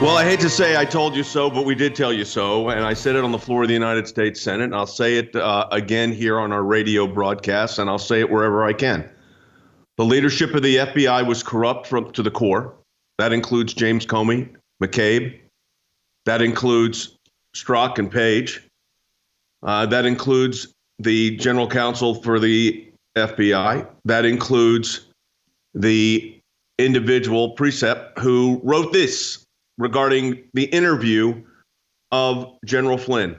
Well, I hate to say I told you so, but we did tell you so. And I said it on the floor of the United States Senate. And I'll say it again here on our radio broadcast, and I'll say it wherever I can. The leadership of the FBI was corrupt to the core. That includes James Comey, McCabe. That includes Strzok and Page. That includes the General Counsel for the FBI. That includes the individual Priestap who wrote this regarding the interview of General Flynn.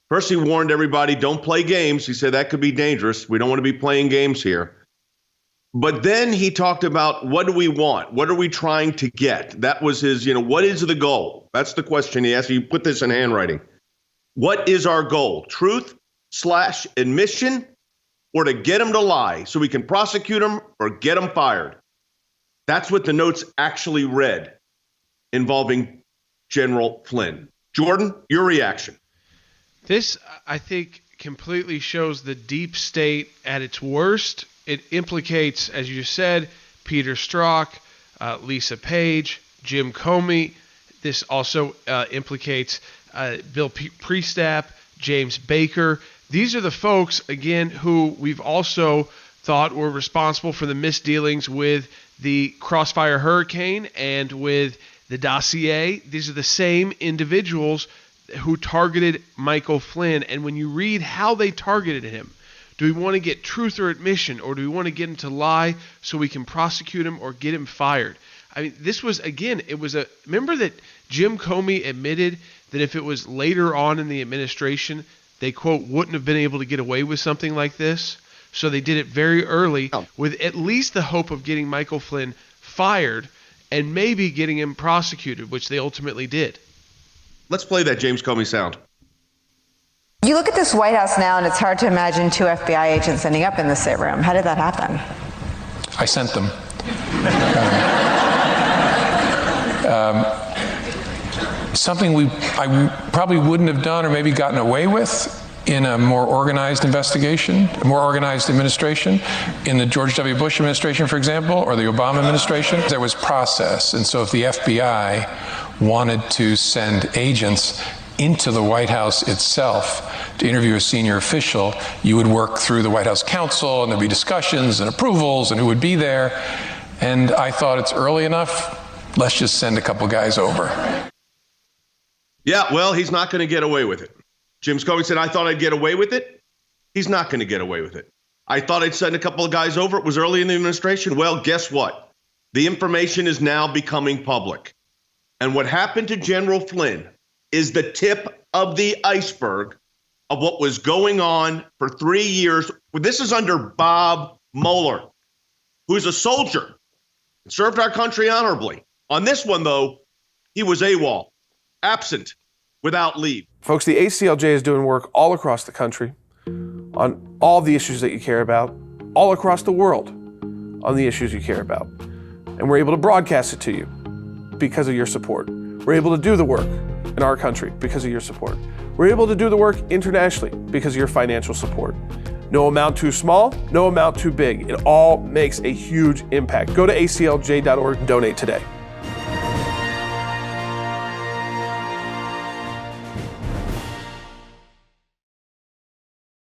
First, he warned everybody, don't play games. He said that could be dangerous. We don't want to be playing games here. But then he talked about, what do we want? What are we trying to get? That was his, what is the goal? That's the question he asked. He put this in handwriting. What is our goal? Truth/admission, or to get him to lie so we can prosecute him or get him fired? That's what the notes actually read involving General Flynn. Jordan, your reaction. This, I think, completely shows the deep state at its worst. It implicates, as you said, Peter Strzok, Lisa Page, Jim Comey. This also implicates Bill Priestap, James Baker. These are the folks, again, who we've also thought were responsible for the misdealings with the Crossfire Hurricane and with the dossier. These are the same individuals who targeted Michael Flynn. And when you read how they targeted him, do we want to get truth or admission, or do we want to get him to lie so we can prosecute him or get him fired? I mean, this was, again, remember that Jim Comey admitted that if it was later on in the administration, they, quote, wouldn't have been able to get away with something like this. So they did it very early with at least the hope of getting Michael Flynn fired and maybe getting him prosecuted, which they ultimately did. Let's play that James Comey sound. You look at this White House now, and it's hard to imagine two FBI agents ending up in the same room. How did that happen? I sent them. Something I probably wouldn't have done or maybe gotten away with in a more organized investigation, a more organized administration, in the George W. Bush administration, for example, or the Obama administration. There was process. And so if the FBI wanted to send agents into the White House itself to interview a senior official, you would work through the White House counsel, and there'd be discussions and approvals and who would be there. And I thought, it's early enough, let's just send a couple guys over. Yeah, well, he's not going to get away with it. James Comey said, I thought I'd get away with it. He's not going to get away with it. I thought I'd send a couple of guys over. It was early in the administration. Well, guess what? The information is now becoming public. And what happened to General Flynn is the tip of the iceberg of what was going on for 3 years. This is under Bob Mueller, who's a soldier and served our country honorably. On this one, though, he was AWOL, absent, without leave. Folks, the ACLJ is doing work all across the country on all the issues that you care about, all across the world on the issues you care about. And we're able to broadcast it to you because of your support. We're able to do the work in our country because of your support. We're able to do the work internationally because of your financial support. No amount too small, no amount too big. It all makes a huge impact. Go to aclj.org and donate today.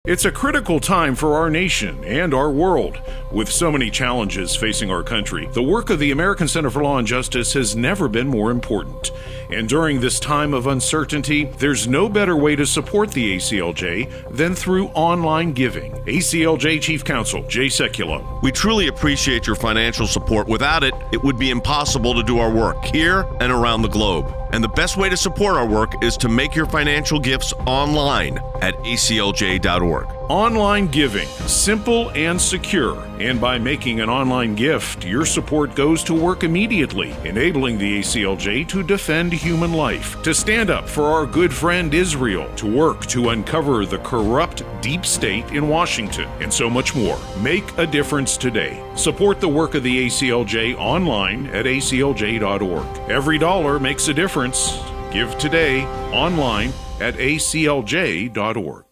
It's a critical time for our nation and our world. With so many challenges facing our country, the work of the American Center for Law and Justice has never been more important. And during this time of uncertainty, there's no better way to support the ACLJ than through online giving. ACLJ Chief Counsel Jay Sekulow. We truly appreciate your financial support. Without it, it would be impossible to do our work here and around the globe. And the best way to support our work is to make your financial gifts online at aclj.org. Online giving, simple and secure. And by making an online gift, your support goes to work immediately, enabling the ACLJ to defend human life, to stand up for our good friend Israel, to work to uncover the corrupt deep state in Washington, and so much more. Make a difference today. Support the work of the ACLJ online at aclj.org. Every dollar makes a difference. Give today online at aclj.org.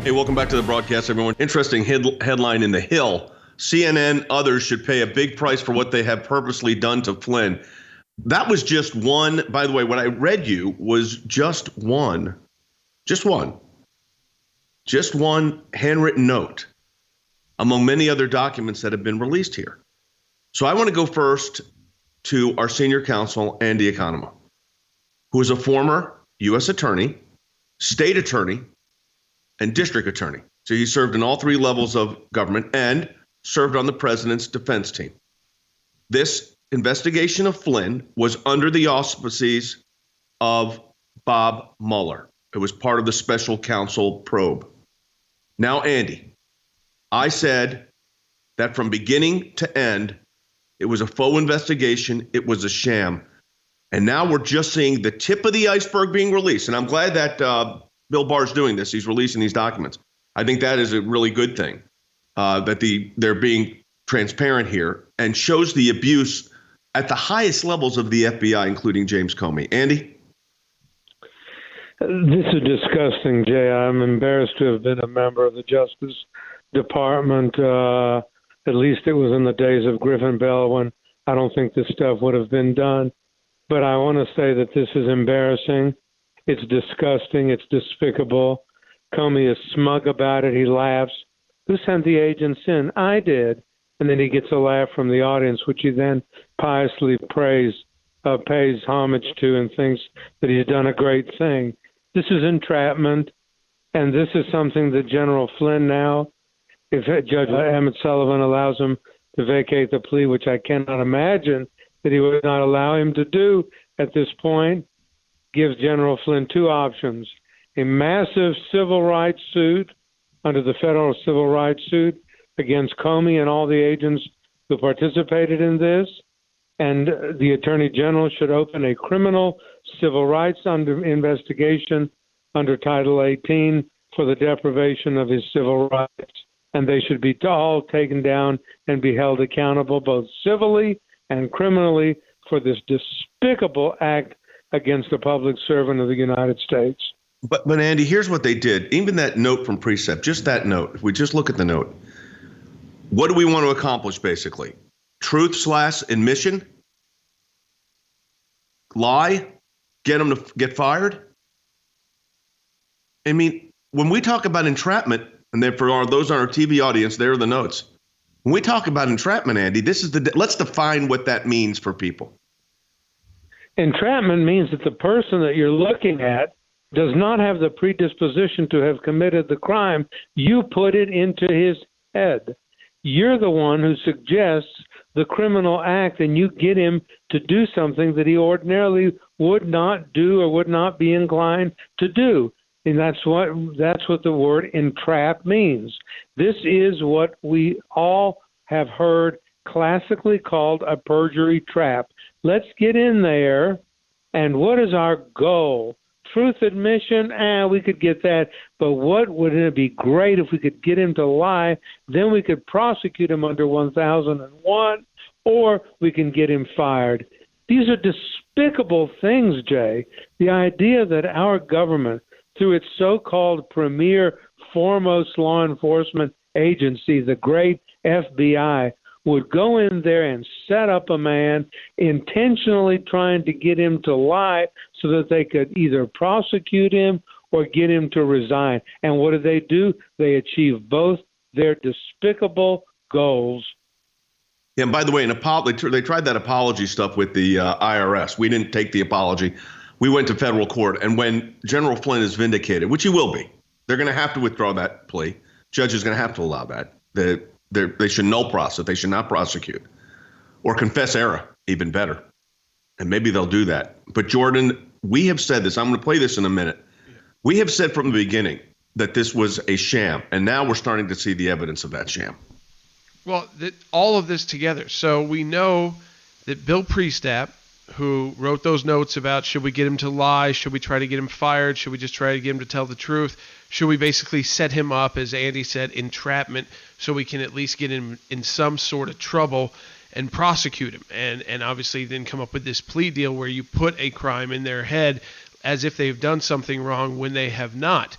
Hey, welcome back to the broadcast, everyone. Interesting headline in The Hill CNN, others should pay a big price for what they have purposely done to Flynn. That was just one, by the way, what I read you was just one handwritten note among many other documents that have been released here. So I want to go first to our senior counsel, Andy Economou, who is a former U.S. attorney, state attorney, and district attorney. So he served in all three levels of government and served on the president's defense team. This investigation of Flynn was under the auspices of Bob Mueller. It was part of the special counsel probe. Now, Andy, I said that from beginning to end, it was a faux investigation. It was a sham. And now we're just seeing the tip of the iceberg being released. And I'm glad that Bill Barr's doing this. He's releasing these documents. I think that is a really good thing, that they're being transparent here and shows the abuse at the highest levels of the FBI, including James Comey. Andy? This is disgusting, Jay. I'm embarrassed to have been a member of the Justice Department. At least it was in the days of Griffin Bell when I don't think this stuff would have been done. But I want to say that this is embarrassing. It's disgusting. It's despicable. Comey is smug about it. He laughs. Who sent the agents in? I did. And then he gets a laugh from the audience, which he then piously pays homage to and thinks that he's done a great thing. This is entrapment, and this is something that General Flynn now, if Judge Emmett Sullivan allows him to vacate the plea, which I cannot imagine that he would not allow him to do at this point, gives General Flynn two options: a massive civil rights suit under the federal civil rights suit against Comey and all the agents who participated in this, and the Attorney General should open a criminal civil rights investigation under Title 18 for the deprivation of his civil rights, and they should be all taken down and be held accountable both civilly and criminally for this despicable act against a public servant of the United States. But Andy, here's what they did. Even that note from Priestap, just that note, if we just look at the note, what do we want to accomplish, basically? Truth/admission? Lie? Get them to get fired? I mean, when we talk about entrapment, and then for those on our TV audience, there are the notes. When we talk about entrapment, Andy, let's define what that means for people. Entrapment means that the person that you're looking at does not have the predisposition to have committed the crime. You put it into his head. You're the one who suggests the criminal act, and you get him to do something that he ordinarily would not do or would not be inclined to do. And that's what the word entrap means. This is what we all have heard classically called a perjury trap. Let's get in there, and what is our goal? Truth admission, we could get that, but wouldn't it be great if we could get him to lie? Then we could prosecute him under 1001, or we can get him fired. These are despicable things, Jay. The idea that our government, through its so-called premier foremost law enforcement agency, the great FBI, would go in there and set up a man intentionally trying to get him to lie so that they could either prosecute him or get him to resign. And what do? They achieve both their despicable goals. Yeah, and by the way, they tried that apology stuff with the IRS. We didn't take the apology. We went to federal court. And when General Flynn is vindicated, which he will be, they're going to have to withdraw that plea. Judge is going to have to allow that. They should null prosecute. They should not prosecute or confess error, even better. And maybe they'll do that. But Jordan, we have said this. I'm going to play this in a minute. We have said from the beginning that this was a sham. And now we're starting to see the evidence of that sham. Well, all of this together. So we know that Bill Priestap, who wrote those notes about should we get him to lie, should we try to get him fired, should we just try to get him to tell the truth, should we basically set him up, as Andy said, entrapment, so we can at least get him in some sort of trouble and prosecute him, and obviously then come up with this plea deal where you put a crime in their head as if they've done something wrong when they have not.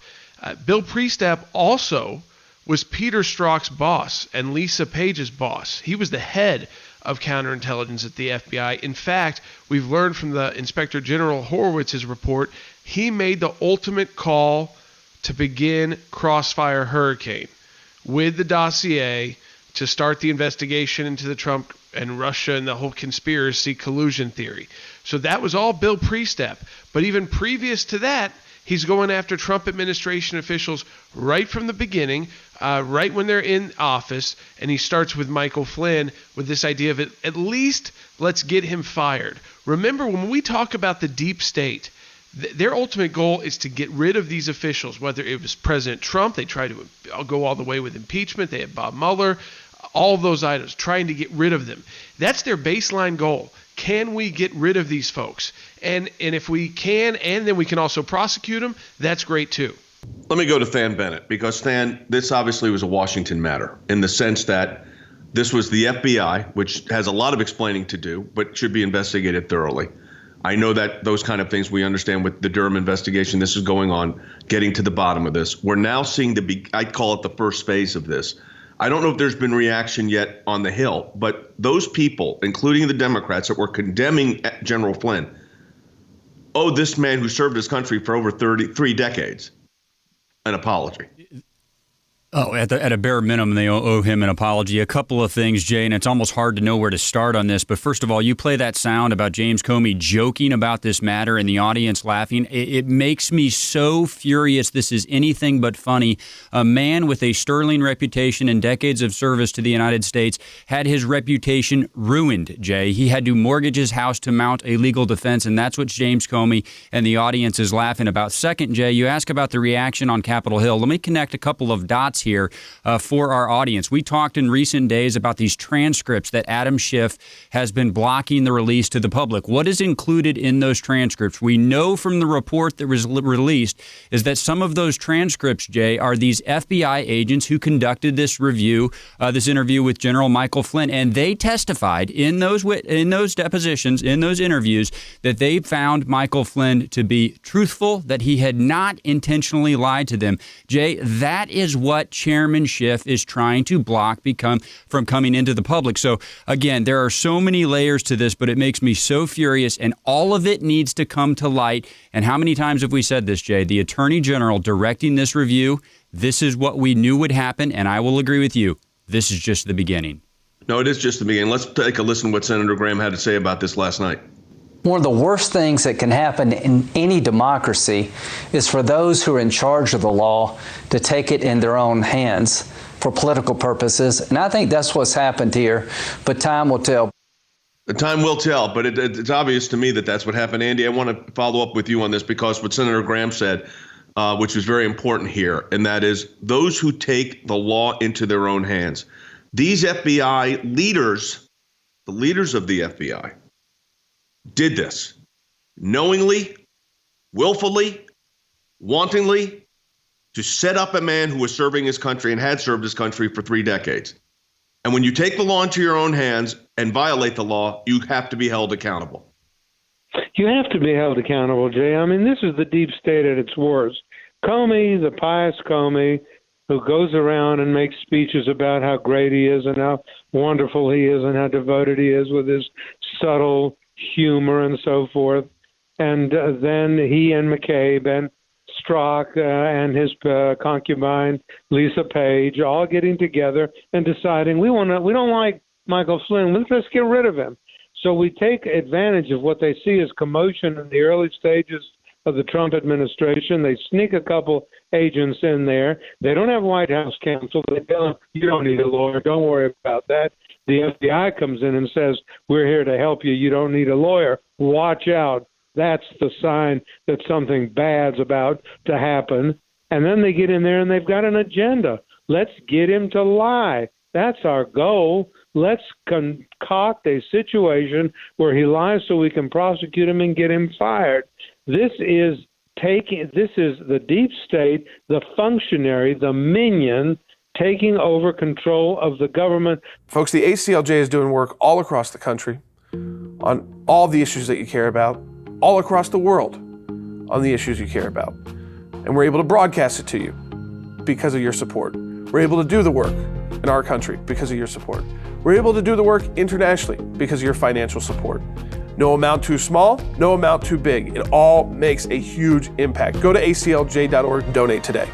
Bill Priestap also was Peter Strzok's boss and Lisa Page's boss. He was the head of counterintelligence at the FBI. In fact, we've learned from the Inspector General Horowitz's report, he made the ultimate call to begin Crossfire Hurricane with the dossier to start the investigation into the Trump and Russia and the whole conspiracy collusion theory. So that was all Bill Priestap. But even previous to that, he's going after Trump administration officials right from the beginning, right when they're in office, and he starts with Michael Flynn with this idea of at least let's get him fired. Remember, when we talk about the deep state, their ultimate goal is to get rid of these officials, whether it was President Trump, they tried to go all the way with impeachment, they had Bob Mueller, all of those items, trying to get rid of them. That's their baseline goal. Can we get rid of these folks? And if we can, and then we can also prosecute them, that's great too. Let me go to Than Bennett, because Than, this obviously was a Washington matter in the sense that this was the FBI, which has a lot of explaining to do, but should be investigated thoroughly. I know that those kind of things we understand with the Durham investigation. This is going on, getting to the bottom of this. We're now seeing I call it the first phase of this. I don't know if there's been reaction yet on the Hill, but those people, including the Democrats that were condemning General Flynn, owe this man who served his country for over 3 decades an apology. Oh, at a bare minimum, they owe him an apology. A couple of things, Jay, and it's almost hard to know where to start on this. But first of all, you play that sound about James Comey joking about this matter and the audience laughing. It makes me so furious. This is anything but funny. A man with a sterling reputation and decades of service to the United States had his reputation ruined, Jay. He had to mortgage his house to mount a legal defense, and that's what James Comey and the audience is laughing about. Second, Jay, you ask about the reaction on Capitol Hill. Let me connect a couple of dots here for our audience. We talked in recent days about these transcripts that Adam Schiff has been blocking the release to the public. What is included in those transcripts? We know from the report that was released is that some of those transcripts, Jay, are these FBI agents who conducted this review, this interview with General Michael Flynn, and they testified in those depositions, in those interviews, that they found Michael Flynn to be truthful, that he had not intentionally lied to them. Jay, that is what Chairman Schiff is trying to block from coming into the public. So again, there are so many layers to this, but it makes me so furious, and all of it needs to come to light. And how many times have we said this, Jay? The Attorney General directing this review, this is what we knew would happen, and I will agree with you. This is just the beginning. No, it is just the beginning. Let's take a listen to what Senator Graham had to say about this last night. One of the worst things that can happen in any democracy is for those who are in charge of the law to take it in their own hands for political purposes. And I think that's what's happened here, but time will tell. The time will tell, but it's obvious to me that that's what happened. Andy, I want to follow up with you on this, because what Senator Graham said, which was very important here, and that is those who take the law into their own hands. These FBI leaders, the leaders of the FBI, did this knowingly, willfully, wantingly, to set up a man who was serving his country and had served his country for 3 decades. And when you take the law into your own hands and violate the law, you have to be held accountable. You have to be held accountable, Jay. I mean, this is the deep state at its worst. Comey, the pious Comey, who goes around and makes speeches about how great he is and how wonderful he is and how devoted he is with his subtle humor and so forth. And then he and McCabe and Strzok and his concubine, Lisa Page, all getting together and deciding we don't like Michael Flynn. Let's get rid of him. So we take advantage of what they see as commotion in the early stages of the Trump administration. They sneak a couple agents in there. They don't have White House counsel. They tell them, you don't need a lawyer. Don't worry about that. The FBI comes in and says, we're here to help you. You don't need a lawyer. Watch out. That's the sign that something bad's about to happen. And then they get in there and they've got an agenda. Let's get him to lie. That's our goal. Let's concoct a situation where he lies so we can prosecute him and get him fired. This is the deep state, the functionary, the minion, taking over control of the government. Folks, the ACLJ is doing work all across the country on all the issues that you care about, all across the world on the issues you care about. And we're able to broadcast it to you because of your support. We're able to do the work in our country because of your support. We're able to do the work internationally because of your financial support. No amount too small, no amount too big. It all makes a huge impact. Go to aclj.org and donate today.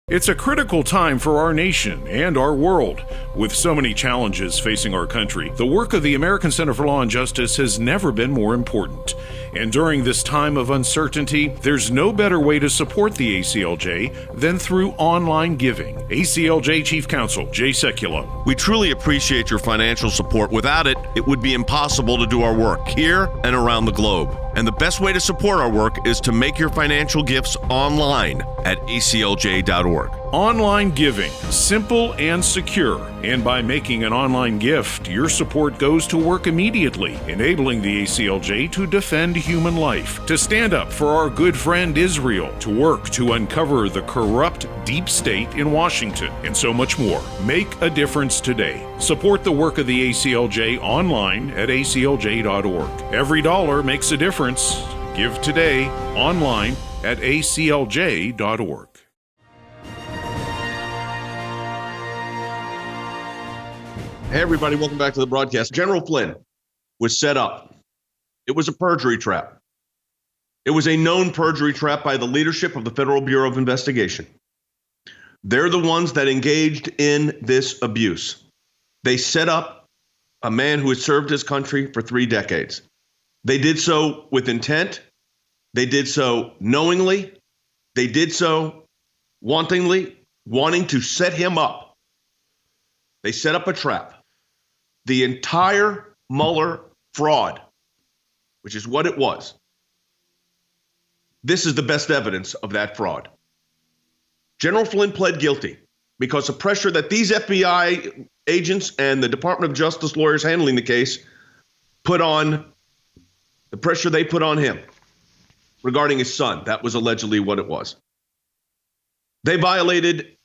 It's a critical time for our nation and our world. With so many challenges facing our country, the work of the American Center for Law and Justice has never been more important. And during this time of uncertainty, there's no better way to support the ACLJ than through online giving. ACLJ Chief Counsel Jay Sekulow. We truly appreciate your financial support. Without it, it would be impossible to do our work here and around the globe. And the best way to support our work is to make your financial gifts online at aclj.org. Online giving, simple and secure. And by making an online gift, your support goes to work immediately, enabling the ACLJ to defend human life, to stand up for our good friend Israel, to work to uncover the corrupt deep state in Washington, and so much more. Make a difference today. Support the work of the ACLJ online at aclj.org. Every dollar makes a difference. Give today online at aclj.org. Hey, everybody, welcome back to the broadcast. General Flynn was set up. It was a perjury trap. It was a known perjury trap by the leadership of the Federal Bureau of Investigation. They're the ones that engaged in this abuse. They set up a man who had served his country for 3 decades. They did so with intent. They did so knowingly. They did so wantingly, wanting to set him up. They set up a trap. The entire Mueller fraud, which is what it was, this is the best evidence of that fraud. General Flynn pled guilty because of pressure that these FBI agents and the Department of Justice lawyers handling the case put on, the pressure they put on him regarding his son. That was allegedly what it was. They violated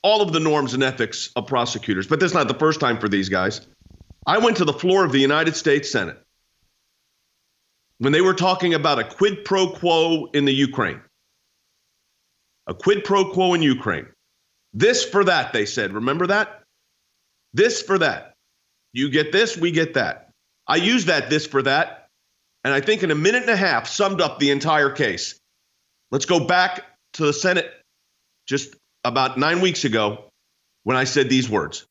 all of the norms and ethics of prosecutors, but that's not the first time for these guys. I went to the floor of the United States Senate when they were talking about a quid pro quo in the Ukraine. A quid pro quo in Ukraine. This for that, they said. Remember that? This for that. You get this, we get that. I used that this for that, and I think in a minute and a half summed up the entire case. Let's go back to the Senate just about 9 weeks ago when I said these words.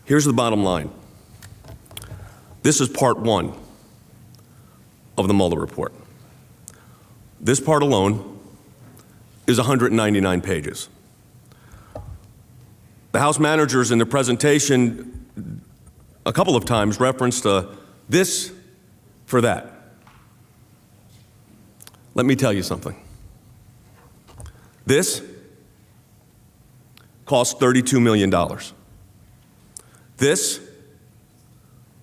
Here's the bottom line. This is part 1 of the Mueller report. This part alone is 199 pages. The House managers in their presentation a couple of times referenced this for that. Let me tell you something. This cost $32 million. This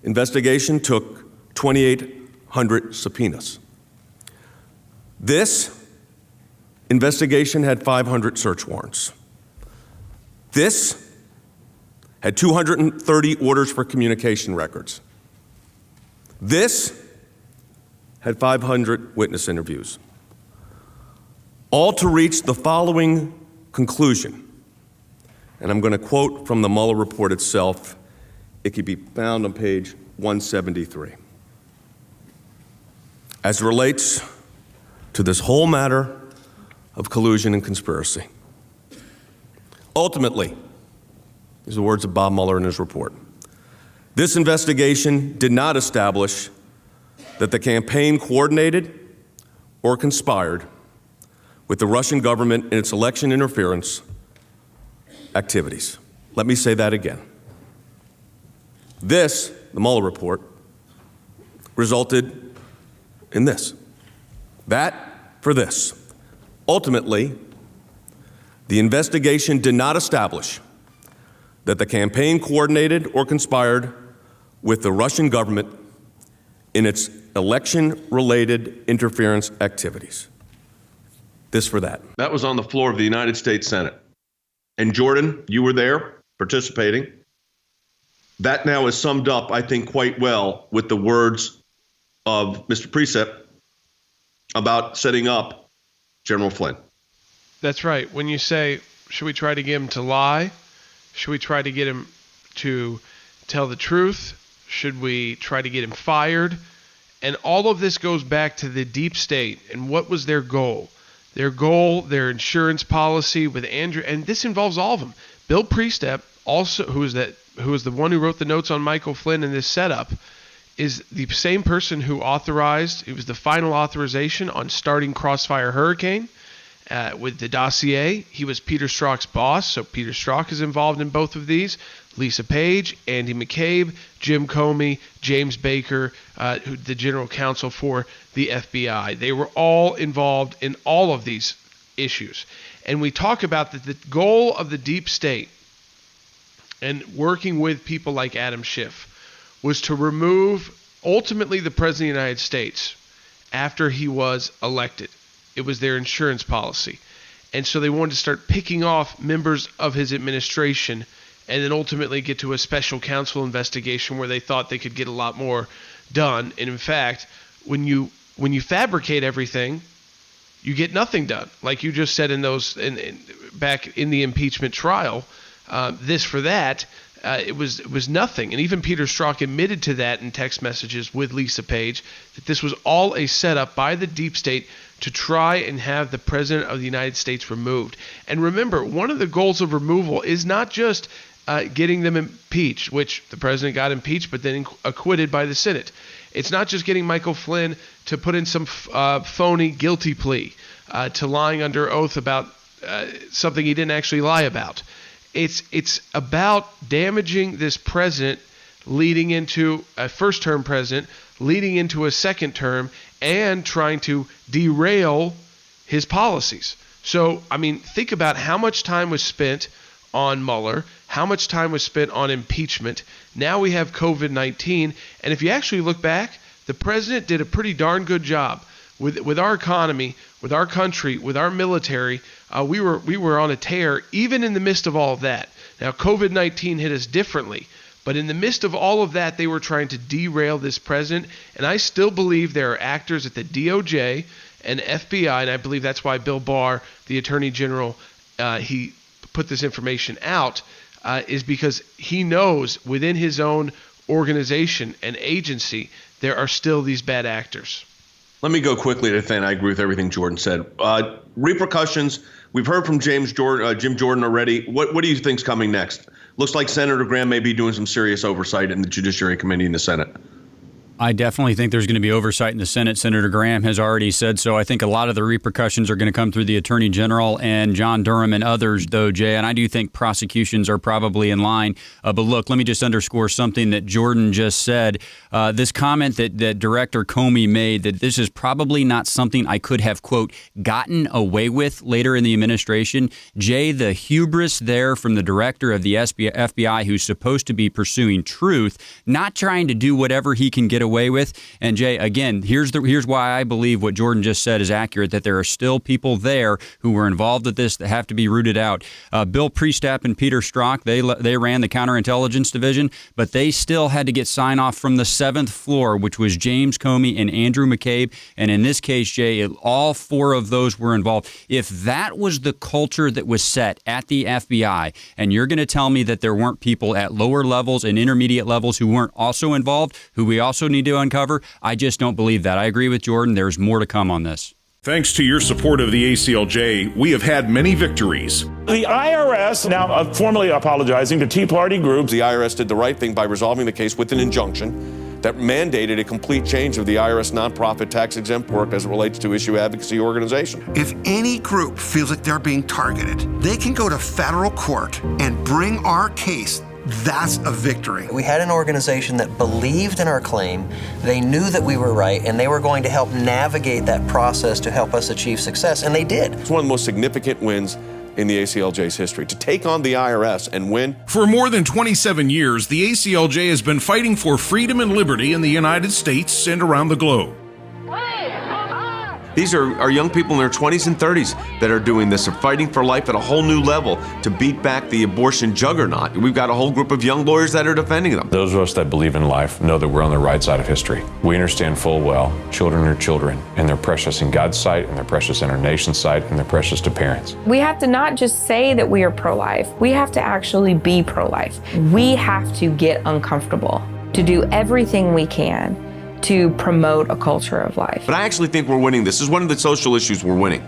investigation took 2,800 subpoenas. This investigation had 500 search warrants. This had 230 orders for communication records. This had 500 witness interviews. All to reach the following conclusion. And I'm going to quote from the Mueller report itself. It can be found on page 173. As it relates to this whole matter of collusion and conspiracy. Ultimately, these are the words of Bob Mueller in his report. This investigation did not establish that the campaign coordinated or conspired with the Russian government in its election interference activities. Let me say that again. This, the Mueller report, resulted in this. That for this. Ultimately, the investigation did not establish that the campaign coordinated or conspired with the Russian government in its election-related interference activities. This for that. That was on the floor of the United States Senate. And Jordan, you were there participating. That now is summed up, I think, quite well with the words of Mr. Priestap about setting up General Flynn. That's right. When you say, should we try to get him to lie? Should we try to get him to tell the truth? Should we try to get him fired? And all of this goes back to the deep state and what was their goal. Their insurance policy with Andrew, and this involves all of them. Bill Priestap, also, who is the one who wrote the notes on Michael Flynn in this setup, is the same person who authorized, it was the final authorization on starting Crossfire Hurricane with the dossier. He was Peter Strzok's boss, so Peter Strzok is involved in both of these. Lisa Page, Andy McCabe, Jim Comey, James Baker, the General Counsel for the FBI. They were all involved in all of these issues. And we talk about that the goal of the deep state and working with people like Adam Schiff was to remove ultimately the President of the United States after he was elected. It was their insurance policy. And so they wanted to start picking off members of his administration and then ultimately get to a special counsel investigation where they thought they could get a lot more done. And in fact, when you fabricate everything, you get nothing done. Like you just said back in the impeachment trial, this for that, it was nothing. And even Peter Strzok admitted to that in text messages with Lisa Page, that this was all a setup by the deep state to try and have the President of the United States removed. And remember, one of the goals of removal is not just getting them impeached, which the President got impeached but then acquitted by the Senate. It's not just getting Michael Flynn to put in some phony guilty plea to lying under oath about something he didn't actually lie about. It's about damaging this president, leading into a first-term president, leading into a second term, and trying to derail his policies. So, I mean, think about how much time was spent on Mueller, how much time was spent on impeachment. Now we have COVID-19, and if you actually look back, the president did a pretty darn good job with our economy, with our country, with our military. We were on a tear even in the midst of all of that. Now COVID-19 hit us differently, but in the midst of all of that, they were trying to derail this president, and I still believe there are actors at the DOJ and FBI, and I believe that's why Bill Barr, the Attorney General, he put this information out, is because he knows within his own organization and agency there are still these bad actors. Let me go quickly to Thin. I agree with everything Jordan said. Repercussions. We've heard from Jim Jordan already. What do you think's coming next? Looks like Senator Graham may be doing some serious oversight in the Judiciary Committee in the Senate. I definitely think there's going to be oversight in the Senate. Senator Graham has already said so. I think a lot of the repercussions are going to come through the Attorney General and John Durham and others, though, Jay. And I do think prosecutions are probably in line. But look, let me just underscore something that Jordan just said. This comment that Director Comey made, that this is probably not something I could have, quote, gotten away with later in the administration. Jay, the hubris there from the director of the FBI, who's supposed to be pursuing truth, not trying to do whatever he can get away with. And Jay, again, here's why I believe what Jordan just said is accurate, that there are still people there who were involved with this that have to be rooted out. Bill Priestap and Peter Strzok, they ran the counterintelligence division, but they still had to get sign off from the 7th floor, which was James Comey and Andrew McCabe. And in this case, Jay, all 4 of those were involved. If that was the culture that was set at the FBI, and you're going to tell me that there weren't people at lower levels and intermediate levels who weren't also involved, who we also need to uncover, I just don't believe that. I agree with Jordan. There's more to come on this. Thanks to your support of the ACLJ, we have had many victories. The IRS now formally apologizing to Tea Party groups. The IRS did the right thing by resolving the case with an injunction that mandated a complete change of the IRS nonprofit tax-exempt work as it relates to issue advocacy organization. If any group feels like they're being targeted, they can go to federal court and bring our case. That's a victory. We had an organization that believed in our claim, they knew that we were right, and they were going to help navigate that process to help us achieve success, and they did. It's one of the most significant wins in the ACLJ's history, to take on the IRS and win. For more than 27 years, the ACLJ has been fighting for freedom and liberty in the United States and around the globe. These are young people in their 20s and 30s that are doing this. They're fighting for life at a whole new level to beat back the abortion juggernaut. We've got a whole group of young lawyers that are defending them. Those of us that believe in life know that we're on the right side of history. We understand full well children are children, and they're precious in God's sight, and they're precious in our nation's sight, and they're precious to parents. We have to not just say that we are pro-life. We have to actually be pro-life. We have to get uncomfortable to do everything we can to promote a culture of life. But I actually think we're winning. This is one of the social issues we're winning.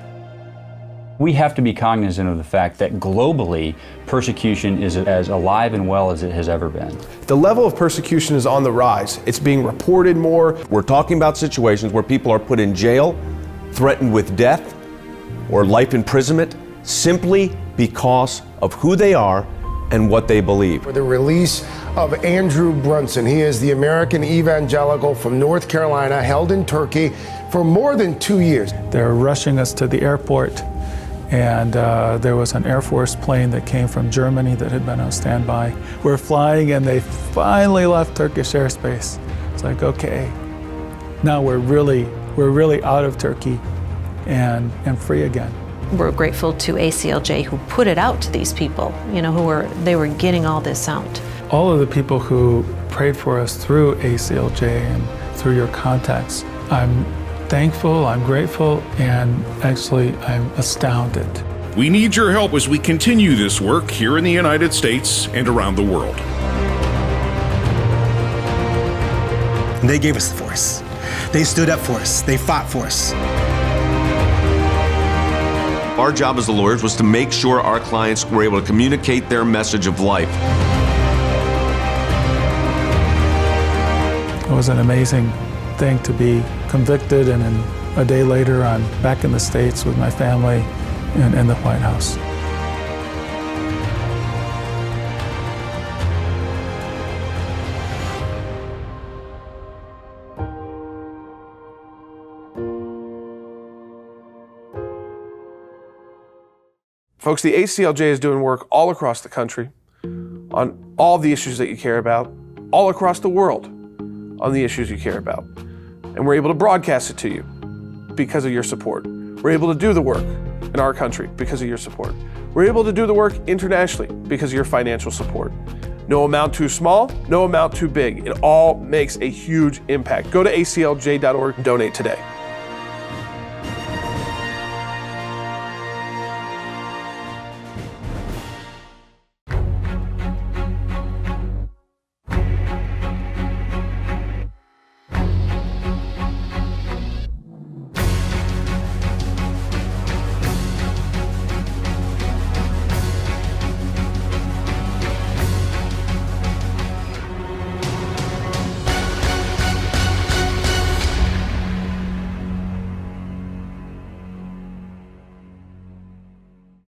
We have to be cognizant of the fact that globally, persecution is as alive and well as it has ever been. The level of persecution is on the rise. It's being reported more. We're talking about situations where people are put in jail, threatened with death or life imprisonment simply because of who they are and what they believe. For the release of Andrew Brunson. He is the American evangelical from North Carolina, held in Turkey for more than 2 years. They're rushing us to the airport, and there was an Air Force plane that came from Germany that had been on standby. We're flying, and they finally left Turkish airspace. It's like, okay, now we're really out of Turkey and free again. We're grateful to ACLJ who put it out to these people, they were getting all this out. All of the people who prayed for us through ACLJ and through your contacts, I'm thankful, I'm grateful, and actually I'm astounded. We need your help as we continue this work here in the United States and around the world. They gave us the force. They stood up for us. They fought for us. Our job as the lawyers was to make sure our clients were able to communicate their message of life. It was an amazing thing to be convicted, and then a day later I'm back in the States with my family and in the White House. Folks, the ACLJ is doing work all across the country on all the issues that you care about, all across the world on the issues you care about. And we're able to broadcast it to you because of your support. We're able to do the work in our country because of your support. We're able to do the work internationally because of your financial support. No amount too small, no amount too big. It all makes a huge impact. Go to aclj.org and donate today.